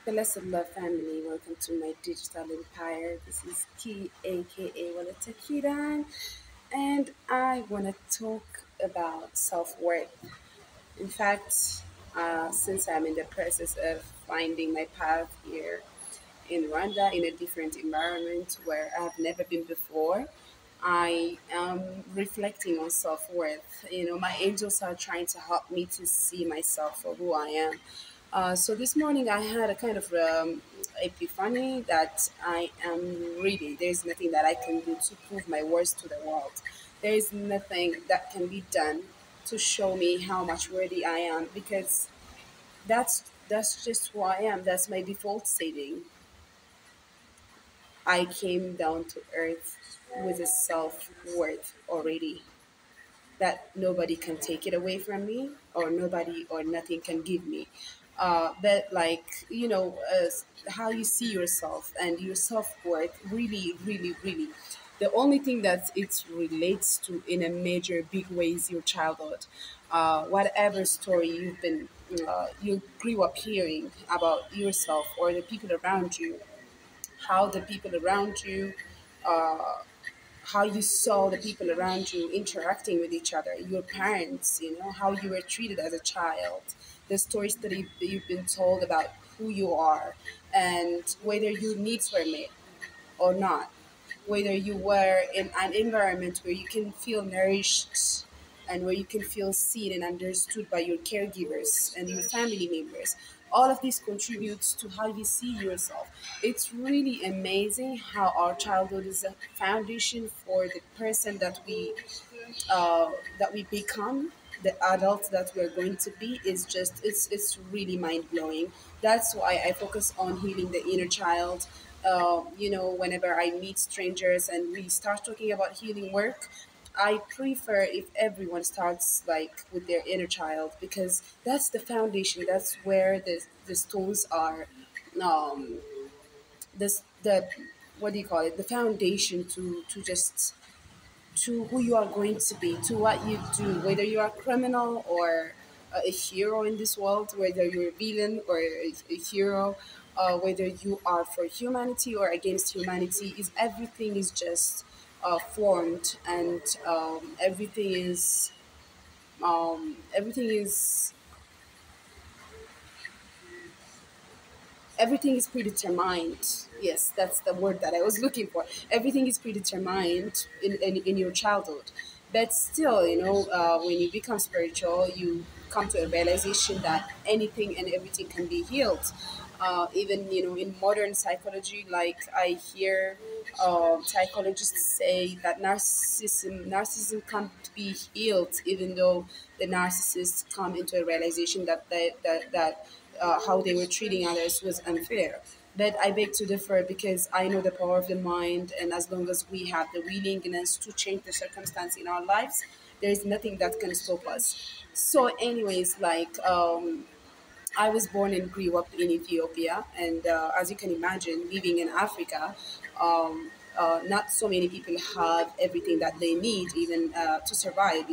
Blessed love family, welcome to my digital empire. This is Key, aka Waleta Kidan, and I want to talk about self worth. In fact, since I'm in the process of finding my path here in Rwanda in a different environment where I've never been before, I am reflecting on self worth. My angels are trying to help me to see myself for who I am. So this morning I had a kind of epiphany that I am ready. There's nothing that I can do to prove my worth to the world. There is nothing that can be done to show me how much worthy I am because that's just who I am. That's my default setting. I came down to earth with a self worth already that nobody can take it away from me, or nobody or nothing can give me. But like how you see yourself and your self worth, really, really, really. The only thing that it relates to in a major big way is your childhood. Whatever story you grew up hearing about yourself or the people around you, how the people around you how you saw the people around you interacting with each other, your parents, how you were treated as a child, the stories that you've been told about who you are, and whether your needs were met or not, whether you were in an environment where you can feel nourished and where you can feel seen and understood by your caregivers and your family members. All of this contributes to how you see yourself. It's really amazing how our childhood is a foundation for the person that we become, the adult that we're going to be. Is just it's really mind blowing. That's why I focus on healing the inner child. Whenever I meet strangers and we start talking about healing work, I prefer if everyone starts like with their inner child, because that's the foundation. That's where the stones are. Um, this the What do you call it? The foundation to who you are going to be, to what you do, whether you are a criminal or a hero in this world, whether you're a villain or a hero, whether you are for humanity or against humanity, is everything is just formed, and everything is predetermined. Yes, that's the word that I was looking for. Everything is predetermined in your childhood. But still, when you become spiritual, you come to a realization that anything and everything can be healed. Even, in modern psychology, like I hear psychologists say that narcissism can't be healed, even though the narcissists come into a realization that how they were treating others was unfair. But I beg to differ, because I know the power of the mind, and as long as we have the willingness to change the circumstance in our lives, there is nothing that can stop us. So, anyways, I was born and grew up in Ethiopia, and as you can imagine, living in Africa, not so many people have everything that they need, even to survive.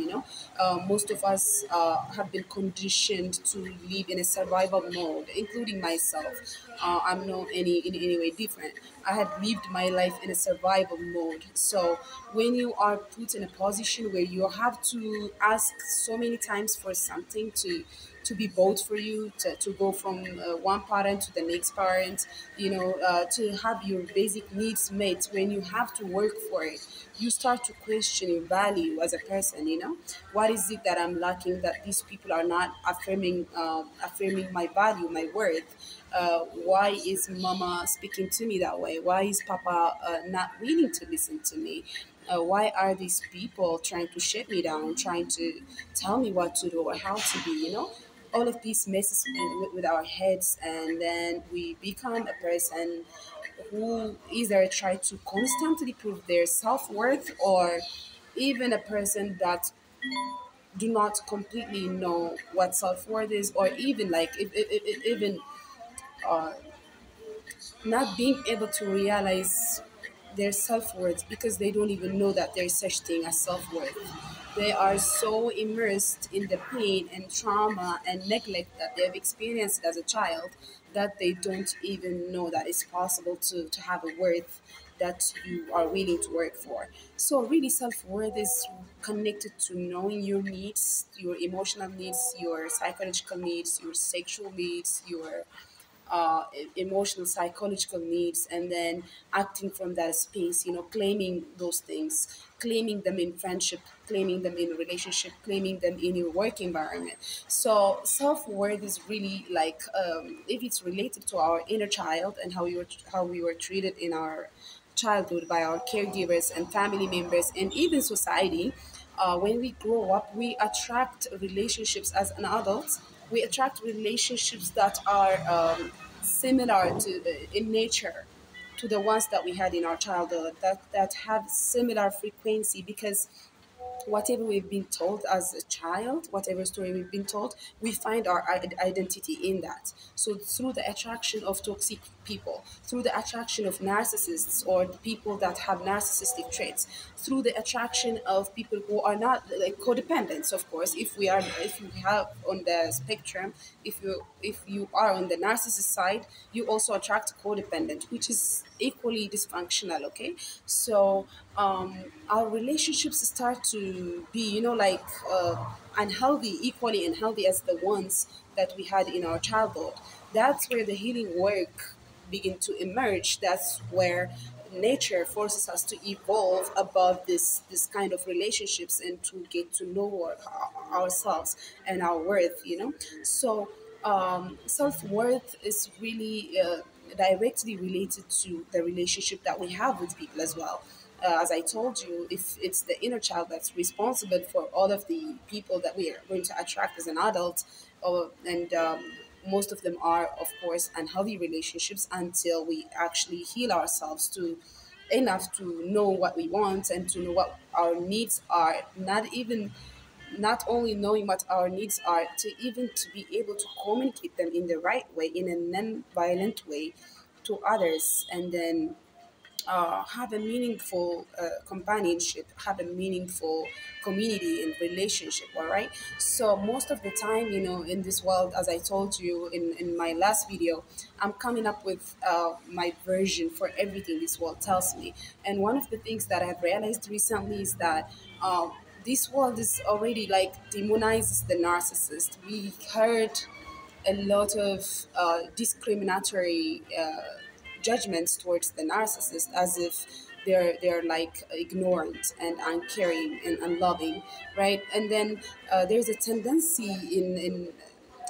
Most of us have been conditioned to live in a survival mode, including myself. I'm not in any way different. I had lived my life in a survival mode. So when you are put in a position where you have to ask so many times for something to be bought for you, to go from one parent to the next parent, to have your basic needs met. When you have to work for it, you start to question your value as a person. What is it that I'm lacking, that these people are not affirming my value, my worth? Why is mama speaking to me that way? Why is papa not willing to listen to me? Why are these people trying to shut me down, trying to tell me what to do or how to be? All of these messes with our heads, and then we become a person who either try to constantly prove their self-worth, or even a person that do not completely know what self-worth is, or even like even not being able to realize their self-worth because they don't even know that there's such thing as self-worth. They are so immersed in the pain and trauma and neglect that they've experienced as a child that they don't even know that it's possible to have a worth that you are willing to work for. So really self-worth is connected to knowing your needs, your emotional needs, your psychological needs, your sexual needs, your emotional psychological needs, and then acting from that space, claiming those things, claiming them in friendship, claiming them in relationship, claiming them in your work environment. So self-worth is really like, if it's related to our inner child and how we were treated in our childhood by our caregivers and family members and even society. When we grow up, we attract relationships as an adult. We attract relationships that are similar to in nature to the ones that we had in our childhood, that have similar frequency, because whatever we've been told as a child, whatever story we've been told, we find our identity in that. So through the attraction of toxic people, through the attraction of narcissists or the people that have narcissistic traits, through the attraction of people who are not like codependents, of course, if you have on the spectrum, if you are on the narcissist side, you also attract codependent, which is equally dysfunctional. Okay, so our relationships start to be, like unhealthy, equally unhealthy as the ones that we had in our childhood. That's where the healing work begin to emerge. That's where nature forces us to evolve above this kind of relationships and to get to know ourselves and our worth. So self-worth is really directly related to the relationship that we have with people as well. As I told you, if it's the inner child that's responsible for all of the people that we are going to attract as an adult, and most of them are, of course, unhealthy relationships until we actually heal ourselves to enough to know what we want and to know what our needs are. Not only knowing what our needs are, to even to be able to communicate them in the right way, in a non-violent way to others, and then have a meaningful companionship, have a meaningful community and relationship. All right. So most of the time, in this world, as I told you in my last video, I'm coming up with my version for everything this world tells me. And one of the things that I've realized recently is that this world is already like demonizes the narcissist. We heard a lot of discriminatory judgments towards the narcissist, as if they're like ignorant and uncaring and unloving, right? And then there's a tendency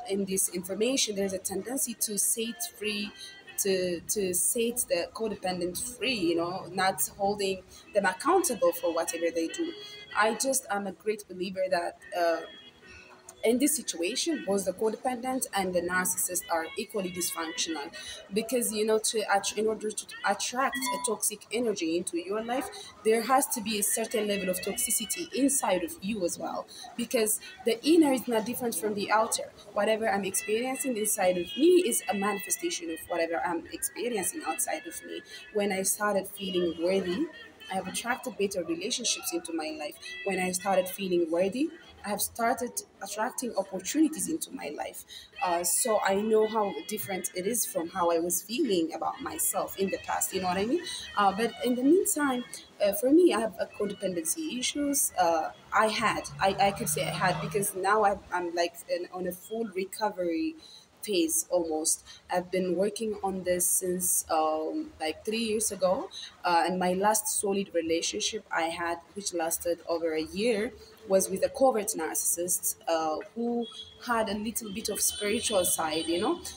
in this information. There's a tendency to set free. To set the codependent free, not holding them accountable for whatever they do. I'm a great believer that in this situation, both the codependent and the narcissist are equally dysfunctional, because in order to attract a toxic energy into your life, there has to be a certain level of toxicity inside of you as well, because the inner is not different from the outer. Whatever I'm experiencing inside of me is a manifestation of whatever I'm experiencing outside of me. When I started feeling worthy, I have attracted better relationships into my life. When I started feeling worthy, I have started attracting opportunities into my life. So I know how different it is from how I was feeling about myself in the past. You know what I mean? But in the meantime, for me, I have a codependency issues. I could say I had, because now I'm like on a full recovery phase almost. I've been working on this since like 3 years ago, and my last solid relationship I had, which lasted over a year, was with a covert narcissist who had a little bit of spiritual side,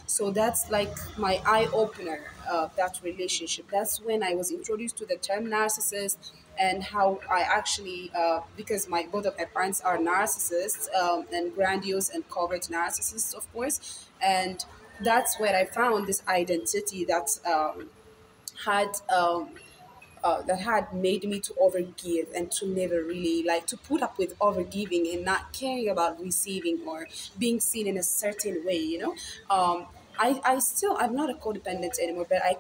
So that's like my eye opener. That relationship. That's when I was introduced to the term narcissist, and how I actually, because my both of my parents are narcissists, and grandiose and covert narcissists, of course, and that's where I found this identity had that had made me to overgive and to never really like to put up with overgiving and not caring about receiving or being seen in a certain way. I'm not a codependent anymore, but I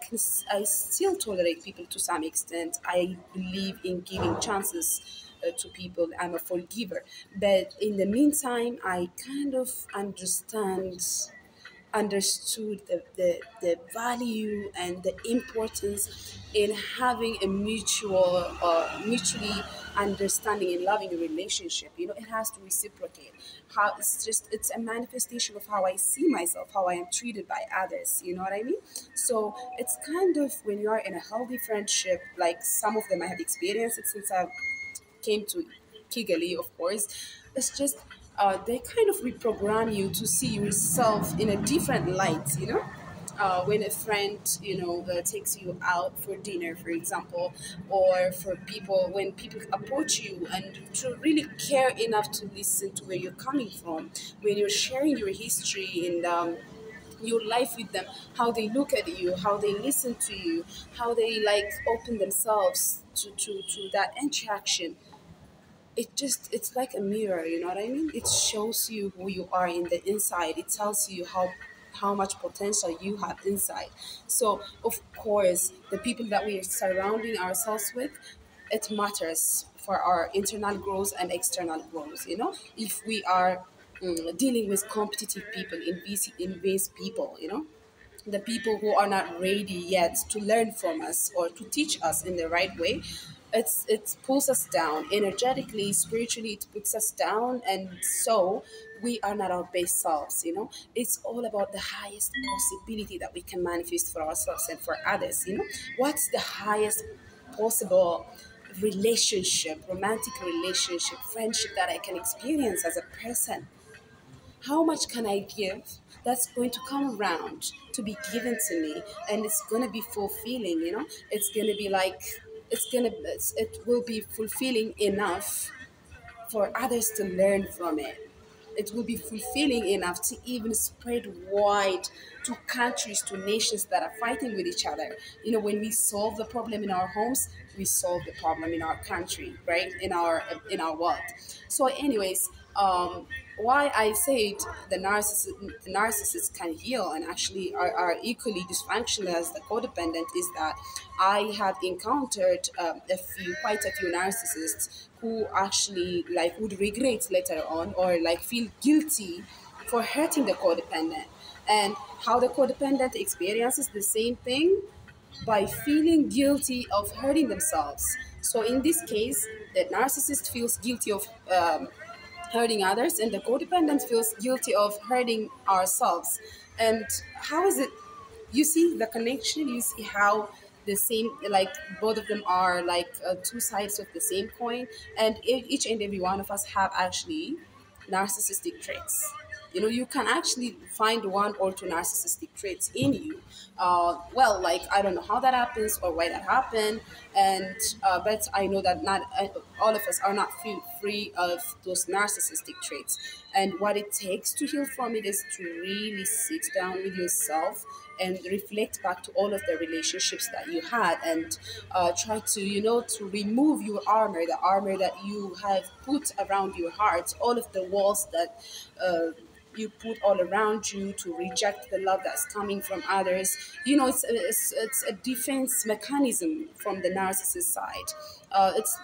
still tolerate people to some extent. I believe in giving chances to people. I'm a forgiver, but in the meantime, I kind of understood the value and the importance in having a mutually understanding and loving a relationship. You know, it has to reciprocate. How it's a manifestation of how I see myself, how I am treated by others. You know what I mean? So it's kind of when you are in a healthy friendship, like some of them I have experienced it since I've came to Kigali, of course, it's just they kind of reprogram you to see yourself in a different light, you know? When a friend, takes you out for dinner, for example, or for people, when people approach you and to really care enough to listen to where you're coming from, when you're sharing your history and your life with them, how they look at you, how they listen to you, how they like open themselves to that interaction. It's like a mirror, you know what I mean? It shows you who you are in the inside. It tells you how much potential you have inside. So of course the people that we are surrounding ourselves with, it matters for our internal growth and external growth. You know, if we are dealing with competitive people, invasive people, you know, the people who are not ready yet to learn from us or to teach us in the right way, it pulls us down energetically, spiritually. It puts us down, and so we are not our best selves. You know, it's all about the highest possibility that we can manifest for ourselves and for others. You know, what's the highest possible relationship, romantic relationship, friendship that I can experience as a person? How much can I give that's going to come around to be given to me, and it's going to be fulfilling, you know? It's going to be like, it will be fulfilling enough for others to learn from it. It will be fulfilling enough to even spread wide to countries, to nations that are fighting with each other. You know, when we solve the problem in our homes, we solve the problem in our country, right? In our world. So, anyways, why I said the narcissist can heal and actually are equally dysfunctional as the codependent is that I have encountered quite a few narcissists who actually like would regret later on or like feel guilty for hurting the codependent, and how the codependent experiences the same thing by feeling guilty of hurting themselves. So in this case, the narcissist feels guilty of hurting others, and the codependent feels guilty of hurting ourselves. And how is it? You see the connection. You see how the same, like both of them are like two sides of the same coin, and each and every one of us have actually narcissistic traits. You know, you can actually find one or two narcissistic traits in you. Well, like I don't know how that happens or why that happened, and but I know that not all of us are not free of those narcissistic traits. And what it takes to heal from it is to really sit down with yourself and reflect back to all of the relationships that you had, and try to, to remove your armor, the armor that you have put around your heart, all of the walls that you put all around you to reject the love that's coming from others. You know, it's a defense mechanism from the narcissist side.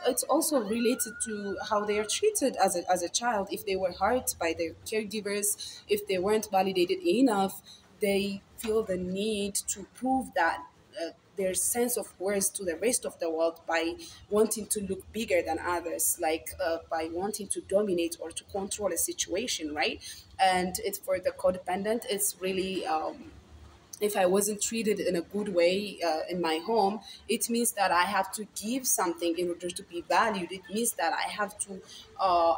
It's also related to how they are treated as a child. If they were hurt by their caregivers, if they weren't validated enough, they feel the need to prove that their sense of worth to the rest of the world by wanting to look bigger than others, like by wanting to dominate or to control a situation, right? And it's for the codependent, it's really if I wasn't treated in a good way in my home, it means that I have to give something in order to be valued. It means that I have to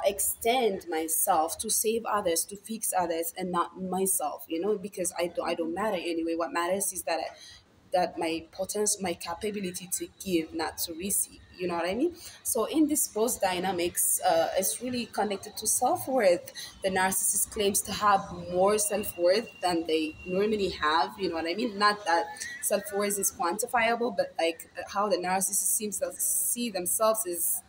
extend myself to save others, to fix others, and not myself, because I don't matter anyway. What matters is that my potential, my capability to give, not to receive. You know what I mean? So in this post dynamics, it's really connected to self worth. The narcissist claims to have more self worth than they normally have. You know what I mean? Not that self worth is quantifiable, but like how the narcissist seems to see themselves is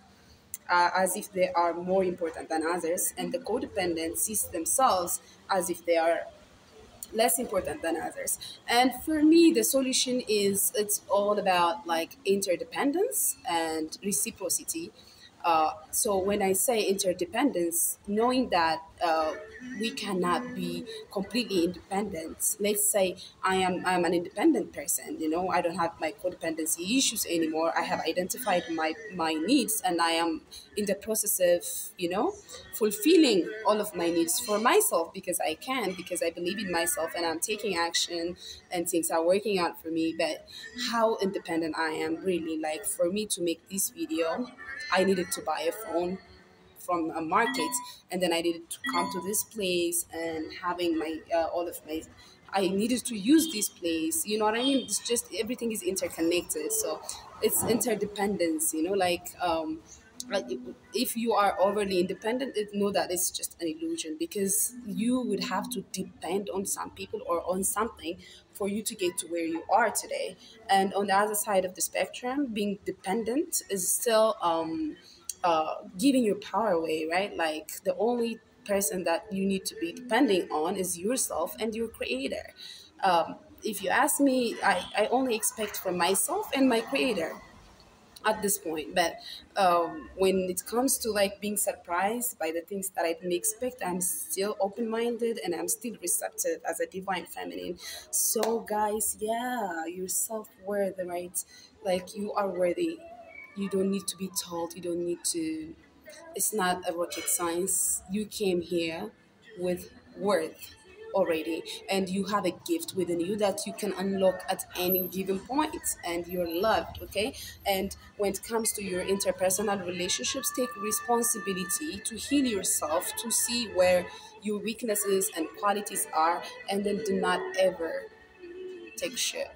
as if they are more important than others, and the codependent sees themselves as if they are less important than others. And for me, the solution is it's all about like interdependence and reciprocity. So when I say interdependence, knowing that we cannot be completely independent. Let's say I'm an independent person. You know, I don't have my codependency issues anymore. I have identified my needs, and I am in the process of, you know, fulfilling all of my needs for myself, because I can, because I believe in myself and I'm taking action and things are working out for me. But how independent I am, really, like for me to make this video, I needed to buy a phone from a market, and then I needed to come to this place and having my all of my, I needed to use this place, you know what I mean? It's just everything is interconnected, so it's interdependence, you know, like if you are overly independent, know that it's just an illusion, because you would have to depend on some people or on something for you to get to where you are today. And on the other side of the spectrum, being dependent is still giving your power away, right? Like the only person that you need to be depending on is yourself and your creator. If you ask me, I only expect from myself and my creator at this point. But when it comes to like being surprised by the things that I didn't expect, I'm still open-minded and I'm still receptive as a divine feminine. So guys, yeah, your self-worth, right? Like you are worthy. You don't need to be told, you don't need to, it's not a rocket science. You came here with worth already, and you have a gift within you that you can unlock at any given point, and you're loved, okay? And when it comes to your interpersonal relationships, take responsibility to heal yourself, to see where your weaknesses and qualities are, and then do not ever take shit.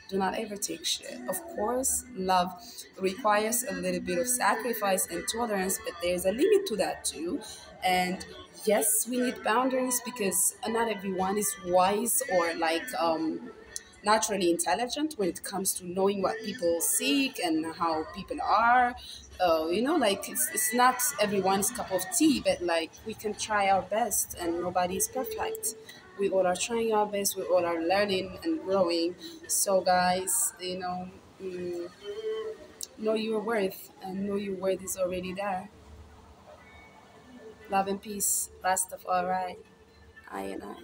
Do not ever take shit. Of course, love requires a little bit of sacrifice and tolerance, but there's a limit to that too. And yes, we need boundaries, because not everyone is wise or like naturally intelligent when it comes to knowing what people seek and how people are. You know, like it's not everyone's cup of tea, but like we can try our best, and nobody is perfect. We all are trying our best, we all are learning and growing. So guys, you know your worth, and know your worth is already there. Love and peace, last of all, right? I and I.